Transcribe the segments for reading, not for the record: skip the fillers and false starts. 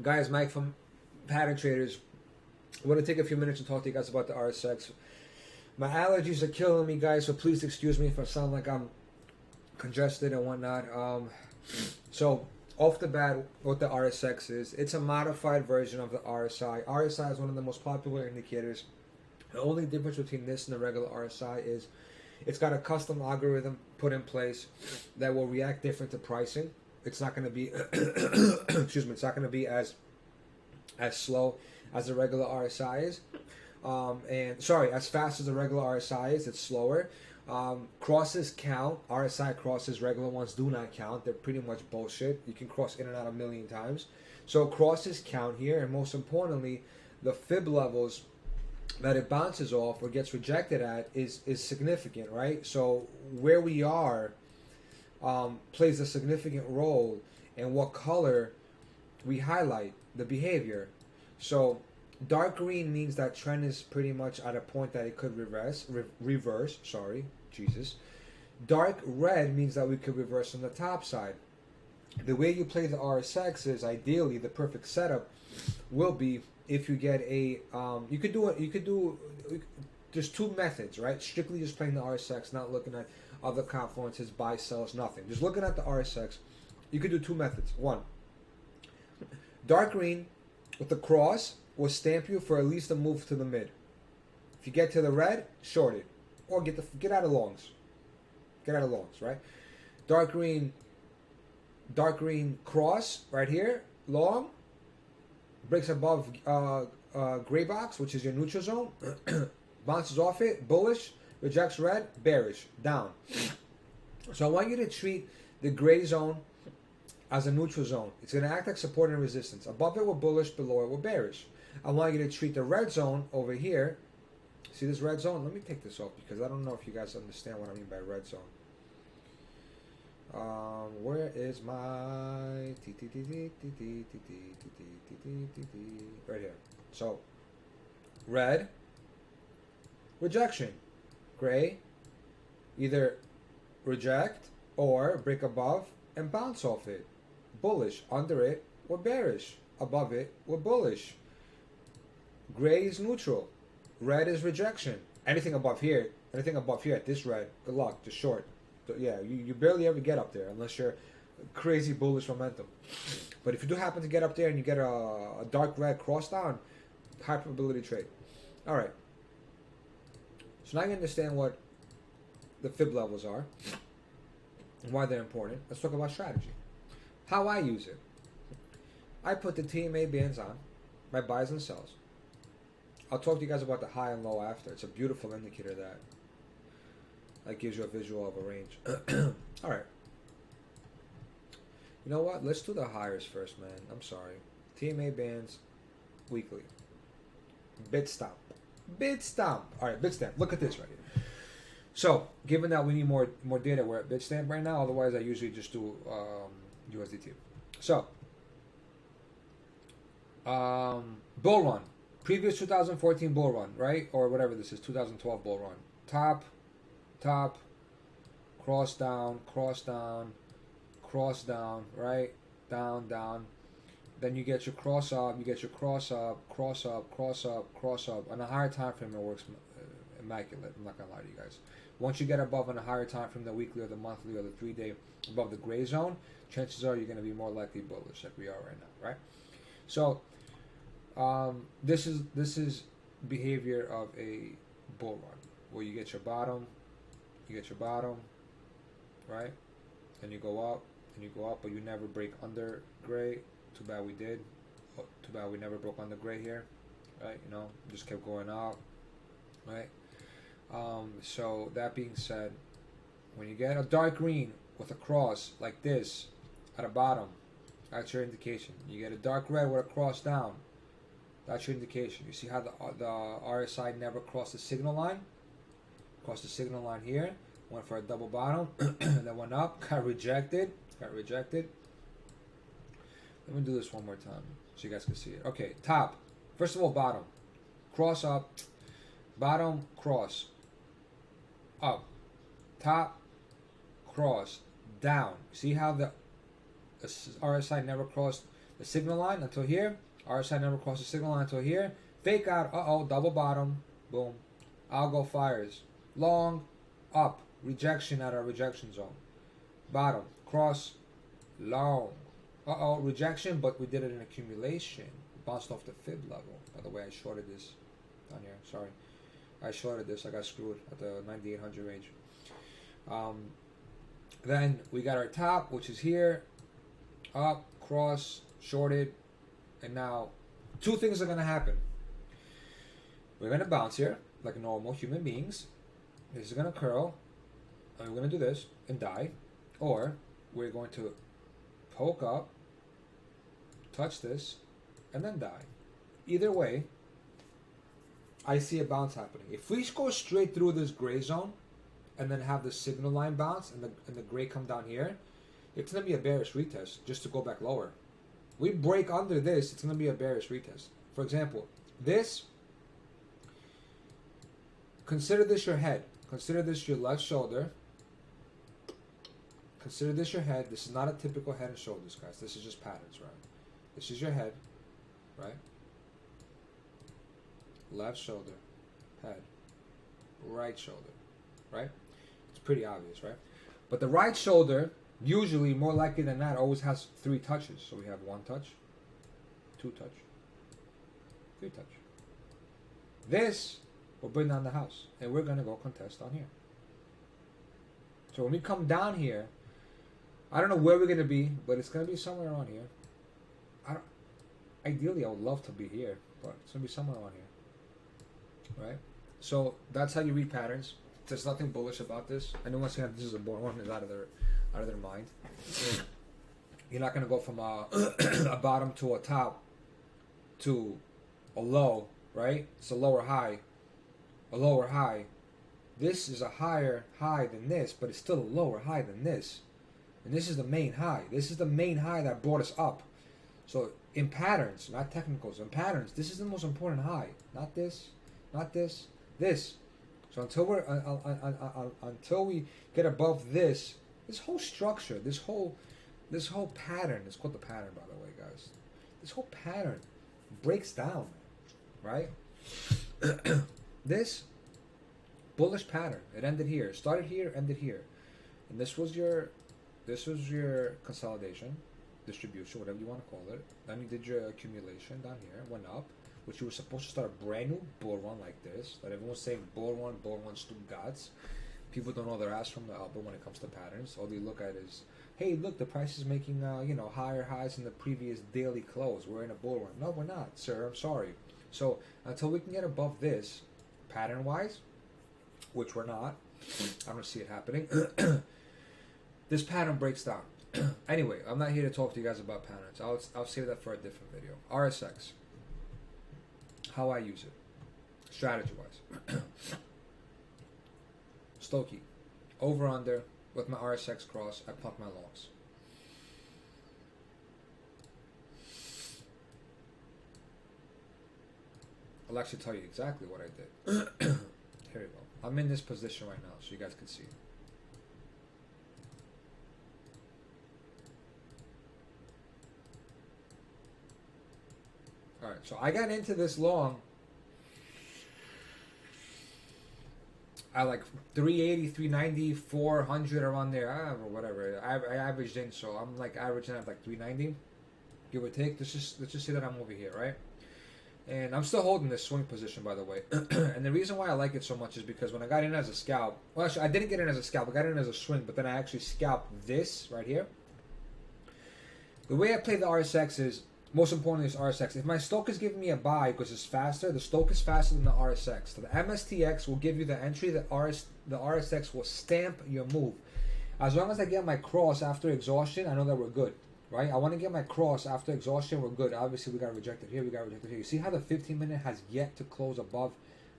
Guys, Mike from Pattern Traders. I want to take a few minutes and talk to you guys about the RSx. My allergies are killing me, guys, so please excuse me if I sound like I'm congested and whatnot. So, off the bat, what the RSx is, it's a modified version of the RSI. RSI is one of the most popular indicators. The only difference between this and the regular RSI is it's got a custom algorithm put in place that will react different to pricing. It's not going to be, excuse me, it's not going to be as slow as the regular RSI is. And sorry, as fast as the regular RSI is, it's slower. Crosses count. RSI crosses, regular ones do not count. They're pretty much bullshit. You can cross in and out a million times. So crosses count here, and most importantly, the fib levels that it bounces off or gets rejected at is significant, right? So where we are plays a significant role in what color we highlight the behavior. So dark green means that trend is pretty much at a point that it could reverse. Sorry, Jesus. Dark red means that we could reverse on the top side. The way you play the RSX is ideally the perfect setup will be if you get a you could do there's two methods, right? Strictly just playing the RSX, not looking at other confluences, buy, sells, nothing. Just looking at the RSX, you could do two methods. One, dark green with the cross will stamp you for at least a move to the mid. If you get to the red, short it, or get out of longs. Get out of longs, right? Dark green cross right here, long, breaks above gray box, which is your neutral zone, bounces off it, bullish, rejects red, bearish, down. So I want you to treat the gray zone as a neutral zone. It's going to act like support and resistance. Above it, we're bullish, below it, we're bearish. I want you to treat the red zone over here. See this red zone? Let me take this off because I don't know if you guys understand what I mean by red zone. Where is my right here? So red, rejection. Gray, either reject or break above and bounce off it. Bullish, under it, we're bearish. Above it, we're bullish. Gray is neutral. Red is rejection. Anything above here at this red, good luck, just short. So yeah, you barely ever get up there unless you're crazy bullish momentum. But if you do happen to get up there and you get a dark red cross down, high probability trade. All right. So now you understand what the fib levels are and why they're important. Let's talk about strategy. How I use it. I put the TMA bands on, my buys and sells. I'll talk to you guys about the high and low after. It's a beautiful indicator that gives you a visual of a range. All right. You know what? Let's do the hires first, man. I'm sorry. TMA bands weekly. Bit stomp. All right, Bitstamp. Look at this right here. So, given that we need more data, we're at Bitstamp right now. Otherwise, I usually just do USDT. So, bull run. Previous 2014 bull run, right? Or whatever this is, 2012 bull run. Top, cross down, right? Down. Then you get your cross up, cross up. On a higher time frame, it works immaculate. I'm not going to lie to you guys. Once you get above on a higher time frame, the weekly or the monthly or the 3-day, above the gray zone, chances are you're going to be more likely bullish like we are right now, right? So, this is behavior of a bull run, where you get your bottom, right? And you go up, but you never break under gray. Too bad we did. Too bad we never broke under gray here, right? You know, just kept going out, right? So that being said, when you get a dark green with a cross like this at the bottom, that's your indication. You get a dark red with a cross down, that's your indication. You see how the RSI never crossed the signal line? Crossed the signal line here, went for a double bottom, then went up, got rejected. Let me do this one more time so you guys can see it. Okay, top. First of all, bottom. Cross up. Bottom, cross. Up. Top, cross. Down. See how the RSI never crossed The signal line until here. RSI never crosses the signal line until here. Fake out. Double bottom. Boom. Algo fires. Long. Up. Rejection at our rejection zone. Bottom. Cross. Long. Rejection, but we did it in accumulation. Bounced off the fib level. By the way, I shorted this down here. Sorry. I shorted this. I got screwed at the 9800 range. Then we got our top, which is here. Up, cross, shorted. And now, two things are going to happen. We're going to bounce here, like normal human beings. This is going to curl. And we're going to do this and die. Or, we're going to poke up, touch this, and then die. Either way, I see a bounce happening. If we go straight through this gray zone and then have the signal line bounce and the gray come down here, it's going to be a bearish retest just to go back lower. We break under this, it's going to be a bearish retest. For example, this, consider this your head. Consider this your left shoulder. Consider this your head. This is not a typical head and shoulders, guys. This is just patterns, right? This is your head, right? Left shoulder, head, right shoulder, right? It's pretty obvious, right? But the right shoulder, usually, more likely than not, always has 3 touches. So we have 1 touch, 2 touch, 3 touch. This will bring down the house, and we're going to go contest on here. So when we come down here, I don't know where we're going to be, but it's going to be somewhere around here. Ideally, I would love to be here, but it's going to be somewhere around here. Right? So that's how you read patterns. There's nothing bullish about this. I know once again, this is a board one is out of their mind. You're not going to go from a bottom to a top to a low, right? It's a lower high. A lower high. This is a higher high than this, but it's still a lower high than this. And this is the main high. This is the main high that brought us up. So in patterns, not technicals, in patterns, this is the most important high. Not this, not this, this. So until we get above this whole structure, this whole pattern, it's called the pattern, by the way, guys. This whole pattern breaks down, right? This bullish pattern, it ended here, started here, ended here, and this was your consolidation, distribution, whatever you want to call it. Then you did your accumulation down here, went up, which you were supposed to start a brand new bull run like this. That everyone's saying bull run, stupid gods. People don't know their ass from the elbow when it comes to patterns. All they look at is, hey, look, the price is making higher highs than the previous daily close. We're in a bull run. No, we're not, sir. I'm sorry. So until we can get above this, pattern-wise, which we're not, I don't see it happening. This pattern breaks down. Anyway, I'm not here to talk to you guys about patterns. I'll save that for a different video. RSX. How I use it. Strategy-wise. Stokey. Over under with my RSX cross, I pump my longs. I'll actually tell you exactly what I did. Here we go. I'm in this position right now, so you guys can see. Alright, so I got into this long at like 380, 390, 400 around there. I don't know, whatever. I averaged in, so I'm like averaging at like 390, give or take. Let's just say that I'm over here, right? And I'm still holding this swing position, by the way. And the reason why I like it so much is because when I got in as a scalp, well, actually, I didn't get in as a scalp. I got in as a swing, but then I actually scalped this right here. The way I play the RSX is, most importantly, is RSX. If my Stoch is giving me a buy because it's faster, the Stoch is faster than the RSX. So the MSTX will give you the entry. The RSX will stamp your move. As long as I get my cross after exhaustion, I know that we're good. Right? I want to get my cross after exhaustion. We're good. Obviously, we got rejected here. We got rejected here. You see how the 15-minute has yet to close above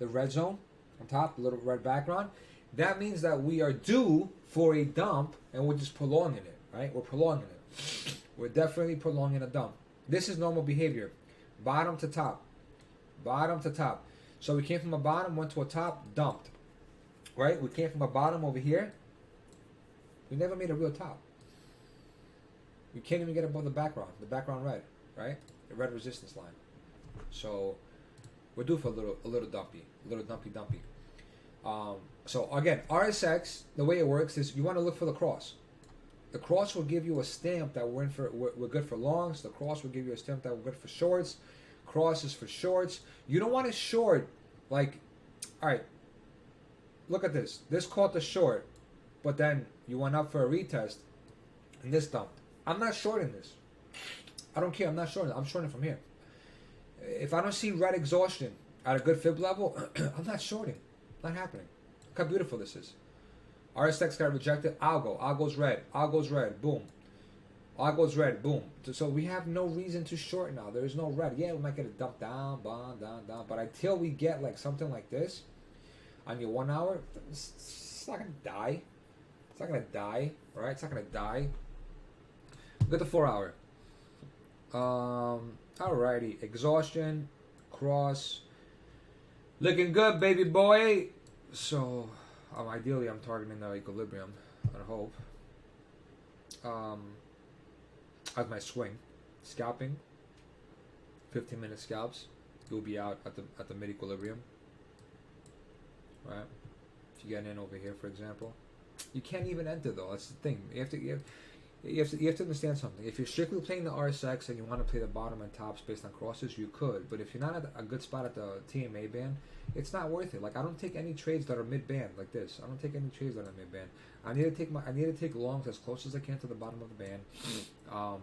the red zone on top, the little red background? That means that we are due for a dump, and we're just prolonging it. Right? We're prolonging it. We're definitely prolonging a dump. This is normal behavior. Bottom to top. Bottom to top. So we came from a bottom, went to a top, dumped. Right? We came from a bottom over here. We never made a real top. We can't even get above the background red. right? The red resistance line. So we're due for a little dumpy. So again, RSX, the way it works is you want to look for the cross. The cross will give you a stamp that we're good for longs. The cross will give you a stamp that we're good for shorts. Cross is for shorts. You don't want to short like, all right, look at this. This caught the short, but then you went up for a retest and this dumped. I'm not shorting this. I don't care. I'm not shorting. I'm shorting from here. If I don't see red exhaustion at a good fib level, I'm not shorting. Not happening. Look how beautiful this is. RSX got rejected. Algo goes red. Algo goes red. Boom. Algo goes red. Boom. So we have no reason to short now. There is no red. Yeah, we might get a dump down, down. But until we get like something like this on your 1 hour, it's not gonna die. It's not gonna die. All right. It's not gonna die. Look at the 4 hour. Alrighty. Exhaustion. Cross. Looking good, baby boy. So, ideally, I'm targeting the equilibrium. I hope. As my swing, scalping. 15-minute scalps. You'll be out at the mid equilibrium. Right. If you get in over here, for example, you can't even enter though. That's the thing. You have to understand something. If you're strictly playing the RSX and you want to play the bottom and tops based on crosses, you could. But if you're not at a good spot at the TMA band, it's not worth it. Like I don't take any trades that are mid band like this. I don't take any trades that are mid band. I need to take longs as close as I can to the bottom of the band,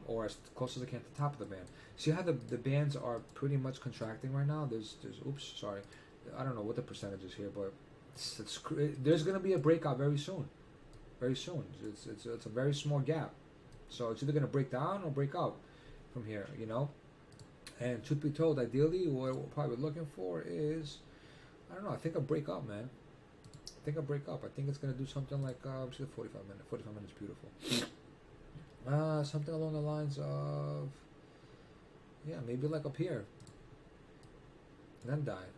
or as close as I can to the top of the band. See how the bands are pretty much contracting right now. There's oops, sorry, I don't know what the percentage is here, but there's gonna be a breakout very soon. Very soon. It's a very small gap. So it's either going to break down or break up from here, you know. And truth be told, ideally, what we're probably looking for is, I don't know, I think a break up, man. I think it's going to do something like, 45 minutes. 45 minutes, beautiful. Something along the lines of, yeah, maybe like up here. And then die.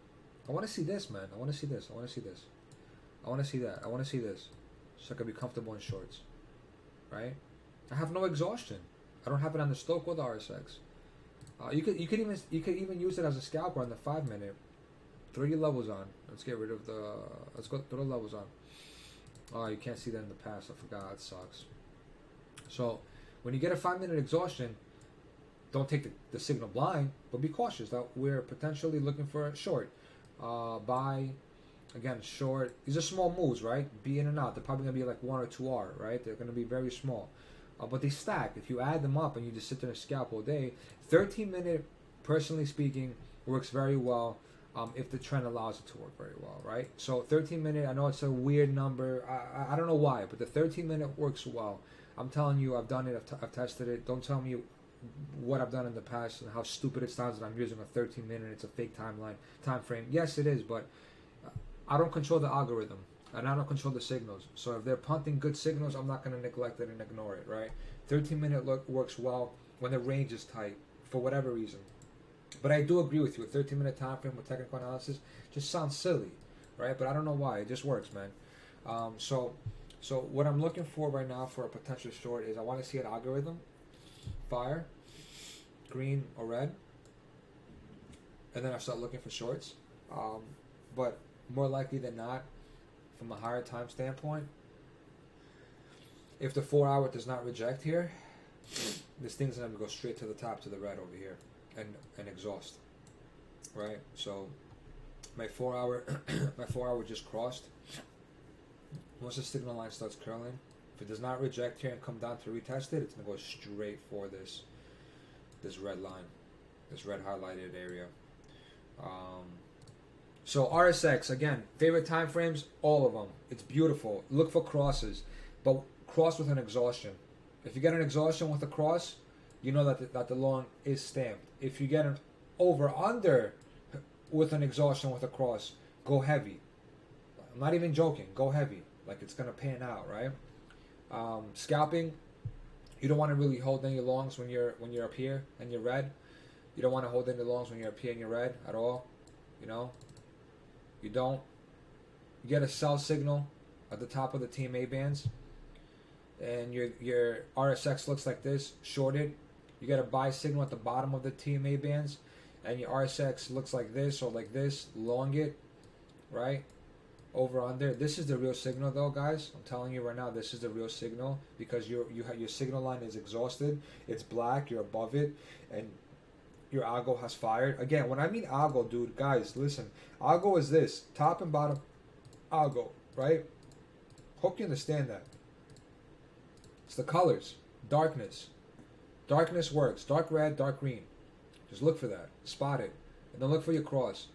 I want to see this, man. I want to see this. I want to see this. I want to see that. I want to see this. So I can be comfortable in shorts. Right? I have no exhaustion. I don't have it on the Stoke or the RSX. You could even use it as a scalper on the 5 minute. Throw your levels on. Let's get rid of the. Let's go throw the levels on. Oh, you can't see that in the past. I forgot. It sucks. So when you get a 5 minute exhaustion, don't take the signal blind, but be cautious that we're potentially looking for a short. Buy. Again, short. These are small moves, right? Be in and out. They're probably gonna be like 1 or 2 R, right? They're gonna be very small. But they stack. If you add them up and you just sit there and scalp all day, 13-minute, personally speaking, works very well if the trend allows it to work very well, right? So 13-minute, I know it's a weird number. I don't know why, but the 13-minute works well. I'm telling you, I've done it. I've tested it. Don't tell me what I've done in the past and how stupid it sounds that I'm using a 13-minute. It's a fake time frame. Yes, it is, but I don't control the algorithm. And I don't control the signals. So if they're punting good signals, I'm not going to neglect it and ignore it, right? 13-minute look works well when the range is tight, for whatever reason. But I do agree with you. A 13-minute time frame with technical analysis just sounds silly, right? But I don't know why. It just works, man. So what I'm looking for right now for a potential short is I want to see an algorithm, fire, green or red, and then I start looking for shorts. But more likely than not, from a higher time standpoint, if the 4 hour does not reject here, this thing's gonna go straight to the top, to the red over here, and exhaust. Right? So my 4 hour just crossed. Once the signal line starts curling, if it does not reject here and come down to retest it, it's gonna go straight for this red line, this red highlighted area. So RSX, again, favorite time frames, all of them. It's beautiful. Look for crosses, but cross with an exhaustion. If you get an exhaustion with a cross, you know that the long is stamped. If you get an over-under with an exhaustion with a cross, go heavy. I'm not even joking. Go heavy. Like it's going to pan out, right? Scalping, you don't want to really hold any longs when you're up here and you're red. You don't want to hold any longs when you're up here and you're red at all. You know? You don't. You get a sell signal at the top of the TMA bands, and your RSX looks like this, shorted. you get a buy signal at the bottom of the TMA bands, and your RSX looks like this or like this, long it, right? Over under. This is the real signal though, guys. I'm telling you right now, this is the real signal, because your signal line is exhausted. It's black. You're above it, and your algo has fired. Again, when I mean algo, dude, guys, listen. Algo is this top and bottom algo, right? Hope you understand that. It's the colors, darkness. Darkness works. Dark red, dark green. Just look for that. Spot it, and then look for your cross.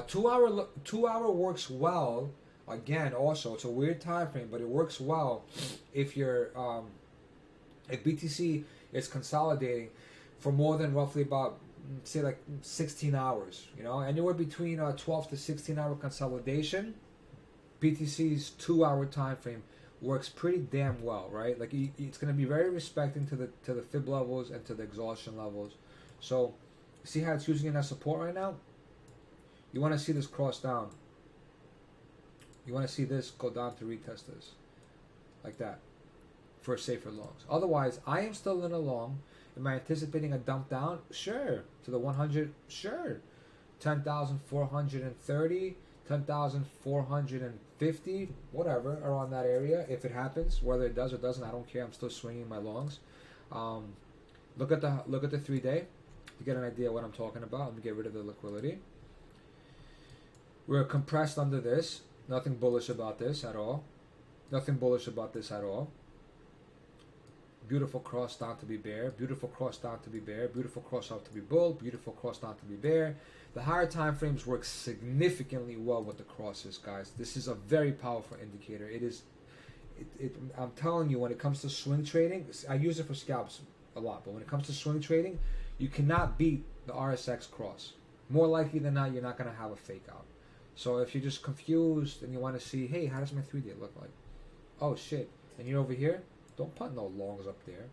2 hour works well. Again, also it's a weird time frame, but it works well if you're if BTC is consolidating for more than roughly about, say, like 16 hours. You know, anywhere between 12 to 16 hour consolidation. BTC's 2 hour time frame works pretty damn well, right? Like it's going to be very respecting to the fib levels and to the exhaustion levels. So see how it's using it as support right now. You want to see this cross down. You want to see this go down to retest this. Like that. For safer longs. Otherwise, I am still in a long. Am I anticipating a dump down? Sure. To the 100? Sure. 10,430, 10,450, whatever, around that area. If it happens, whether it does or doesn't, I don't care. I'm still swinging my longs. Look at the 3-day to get an idea of what I'm talking about. Let me get rid of the liquidity. We're compressed under this. Nothing bullish about this at all. Nothing bullish about this at all. Beautiful cross down to be bear. Beautiful cross down to be bear. Beautiful cross out to be bull. Beautiful cross down to be bear. The higher time frames work significantly well with the crosses, guys. This is a very powerful indicator. It is. I'm telling you, when it comes to swing trading, I use it for scalps a lot, but when it comes to swing trading, you cannot beat the RSX cross. More likely than not, you're not going to have a fake out. So if you're just confused and you want to see, hey, how does my 3-day look like? Oh, shit. And you're over here, don't put no longs up there.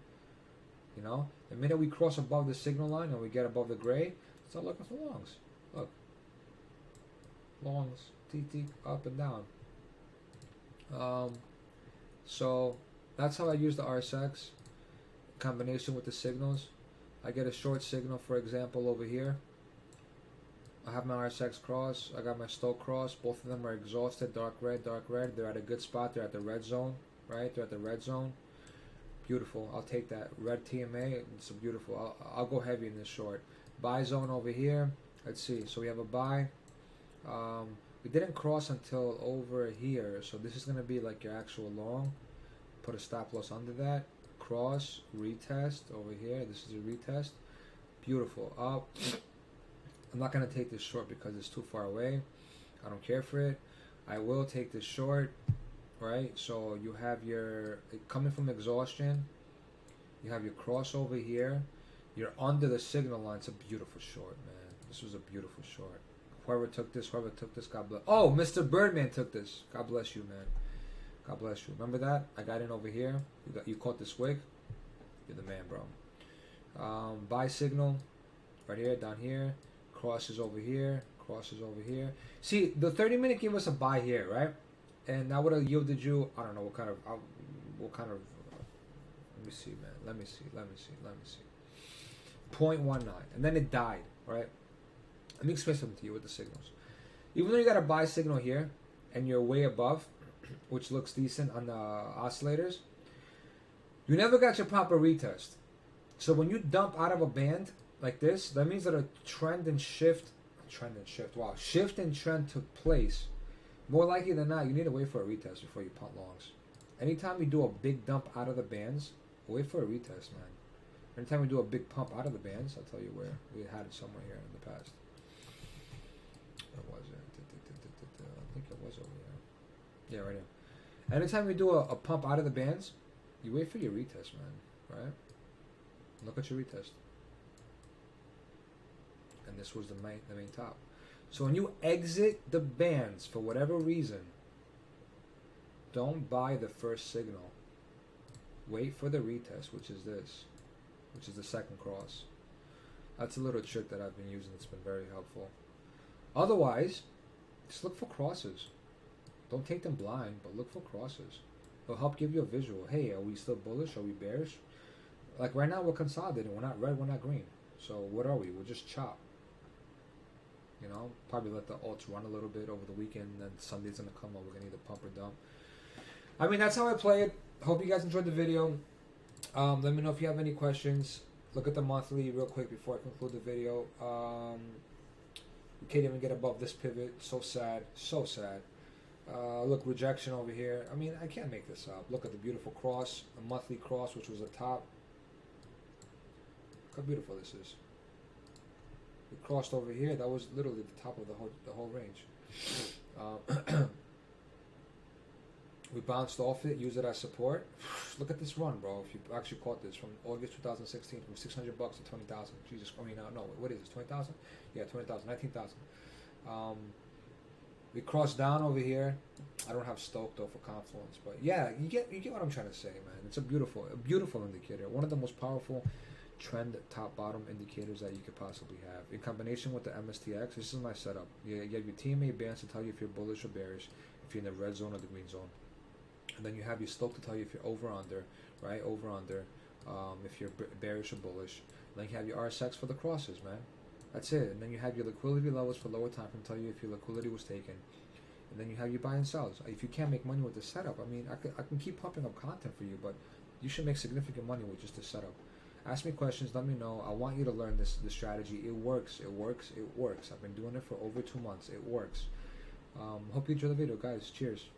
You know? The minute we cross above the signal line and we get above the gray, start looking for longs. Look. Longs. T up and down. So that's how I use the RSX. Combination with the signals. I get a short signal, for example, over here. I have my RSX cross, I got my Stoke cross, both of them are exhausted, dark red, they're at a good spot, they're at the red zone, right, they're at the red zone, beautiful, I'll take that, red TMA, it's beautiful, I'll go heavy in this short, buy zone over here, let's see, so we have a buy, we didn't cross until over here, so this is going to be like your actual long, put a stop loss under that, cross, retest, over here, this is a retest, beautiful, up, I'm not going to take this short because it's too far away. I don't care for it. I will take this short, right? So you have your, coming from exhaustion, you have your cross over here. You're under the signal line. It's a beautiful short, man. This was a beautiful short. Whoever took this, God bless. Oh, Mr. Birdman took this. God bless you, man. God bless you. Remember that? I got in over here. You caught this wick. You're the man, bro. Buy signal right here, down here. Crosses over here, crosses over here. See, the 30-minute gave us a buy here, right? And that would have yielded you, I don't know what kind of, let me see, man. Let me see. 0.19. And then it died, right? Let me explain something to you with the signals. Even though you got a buy signal here, and you're way above, which looks decent on the oscillators, you never got your proper retest. So when you dump out of a band, like this, that means that a shift and trend took place. More likely than not, you need to wait for a retest before you punt longs. Anytime you do a big dump out of the bands, wait for a retest, man. Anytime we do a big pump out of the bands, I'll tell you where. We had it somewhere here in the past. Where was it? I think it was over here. Yeah, right here. Anytime we do a pump out of the bands, you wait for your retest, man. Right? Look at your retest. And this was the main top. So when you exit the bands for whatever reason, don't buy the first signal. Wait for the retest, which is this, which is the second cross. That's a little trick that I've been using. It's been very helpful. Otherwise, just look for crosses. Don't take them blind, but look for crosses. It'll help give you a visual. Hey, are we still bullish? Are we bearish? Like right now, we're consolidating. We're not red. We're not green. So what are we? We're just chop. You know, probably let the alts run a little bit over the weekend, and then Sunday's gonna come up. We're gonna either pump or dump. I mean, that's how I play it. Hope you guys enjoyed the video. Let me know if you have any questions. Look at the monthly real quick before I conclude the video. We can't even get above this pivot. So sad. So sad. Look, rejection over here. I mean, I can't make this up. Look at the beautiful cross, a monthly cross, which was the top. Look how beautiful this is. We crossed over here. That was literally the top of the whole range. We bounced off it, used it as support. Look at this run, bro. If you actually caught this from August 2016, from $600 to 20,000. Jesus, I mean, no, what is this? 20,000? Yeah, 20,000, 19,000. We crossed down over here. I don't have Stoke though for Confluence, but yeah, you get what I'm trying to say, man. It's a beautiful indicator. One of the most powerful trend top-bottom indicators that you could possibly have. In combination with the MSTX, this is my setup. You have your TMA bands to tell you if you're bullish or bearish, if you're in the red zone or the green zone. And then you have your Stoke to tell you if you're over under, right? Over under, if you're bearish or bullish. And then you have your RSx for the crosses, man. That's it. And then you have your liquidity levels for lower time frame to tell you if your liquidity was taken. And then you have your buy and sells. If you can't make money with this setup, I mean, I can keep pumping up content for you, but you should make significant money with just this setup. Ask me questions. Let me know. I want you to learn this strategy. It works. It works. It works. I've been doing it for over 2 months. It works. Hope you enjoy the video, guys. Cheers.